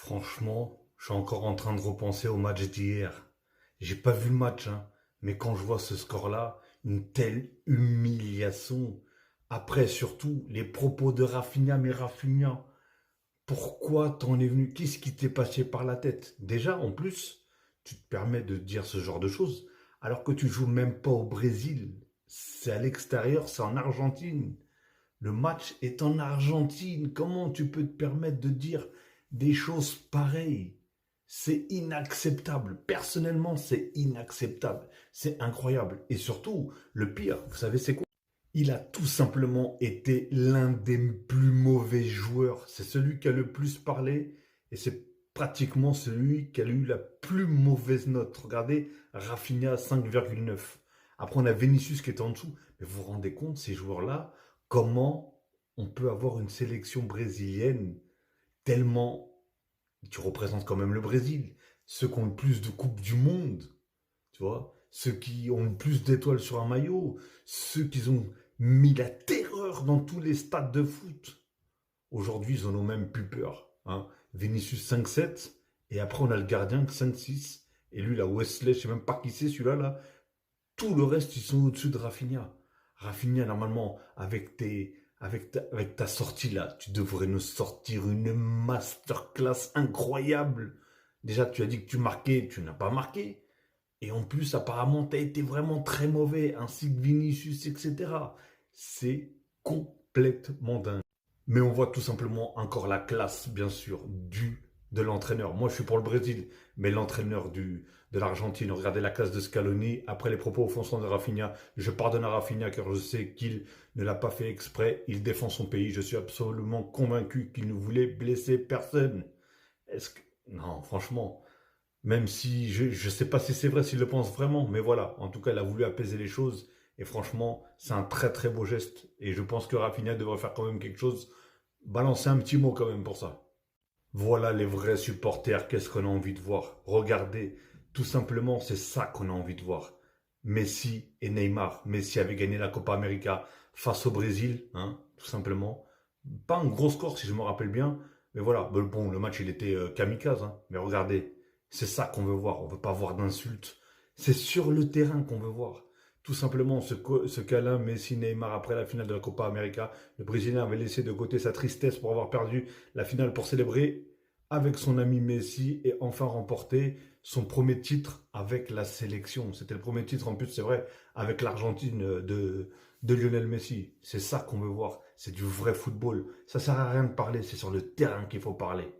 Franchement, je suis encore en train de repenser au match d'hier. J'ai pas vu le match, hein, mais quand je vois ce score-là, une telle humiliation. Après, surtout, les propos de Rafinha, mais Rafinha, pourquoi t'en es venu? Qu'est-ce qui t'est passé par la tête? Déjà, en plus, tu te permets de dire ce genre de choses, alors que tu joues même pas au Brésil. C'est à l'extérieur, c'est en Argentine. Le match est en Argentine. Comment tu peux te permettre de dire des choses pareilles? C'est inacceptable. Personnellement, c'est inacceptable. C'est incroyable. Et surtout, le pire, vous savez, c'est quoi? Il a tout simplement été l'un des plus mauvais joueurs. C'est celui qui a le plus parlé et c'est pratiquement celui qui a eu la plus mauvaise note. Regardez, Rafinha 5,9. Après, on a Vinicius qui est en dessous. Mais vous vous rendez compte, ces joueurs-là, comment on peut avoir une sélection brésilienne tellement qui représente quand même le Brésil, ceux qui ont le plus de coupes du monde, tu vois, ceux qui ont le plus d'étoiles sur un maillot, ceux qui ont mis la terreur dans tous les stades de foot. Aujourd'hui, ils en ont même plus peur. Hein. Vinicius 5-7, et après on a le gardien 5-6, et lui, là, Wesley, je sais même pas qui c'est celui-là, là. Tout le reste, ils sont au-dessus de Rafinha. Rafinha, normalement, avec ta sortie là, tu devrais nous sortir une masterclass incroyable. Déjà, tu as dit que tu marquais, tu n'as pas marqué. Et en plus, apparemment, tu as été vraiment très mauvais, ainsi que Vinicius, etc. C'est complètement dingue. Mais on voit tout simplement encore la classe, bien sûr, de l'entraîneur. Moi, je suis pour le Brésil, mais l'entraîneur de l'Argentine, regardez la classe de Scaloni. Après les propos offensants de Rafinha, je pardonne à Rafinha car je sais qu'il ne l'a pas fait exprès. Il défend son pays. Je suis absolument convaincu qu'il ne voulait blesser personne. Est-ce que... Non, franchement, même si je ne sais pas si c'est vrai, s'il le pense vraiment, mais voilà. En tout cas, il a voulu apaiser les choses. Et franchement, c'est un très très beau geste. Et je pense que Rafinha devrait faire quand même quelque chose, balancer un petit mot quand même pour ça. Voilà les vrais supporters, qu'est-ce qu'on a envie de voir. Regardez, tout simplement, c'est ça qu'on a envie de voir. Messi et Neymar. Messi avait gagné la Copa América face au Brésil, hein, tout simplement. Pas un gros score si je me rappelle bien, mais voilà. Bon, le match il était kamikaze, hein, mais regardez, c'est ça qu'on veut voir. On veut pas voir d'insultes. C'est sur le terrain qu'on veut voir. Tout simplement, ce câlin Messi-Neymar après la finale de la Copa América, le Brésilien avait laissé de côté sa tristesse pour avoir perdu la finale pour célébrer avec son ami Messi et enfin remporter son premier titre avec la sélection. C'était le premier titre en plus, c'est vrai, avec l'Argentine de Lionel Messi. C'est ça qu'on veut voir. C'est du vrai football. Ça sert à rien de parler, c'est sur le terrain qu'il faut parler.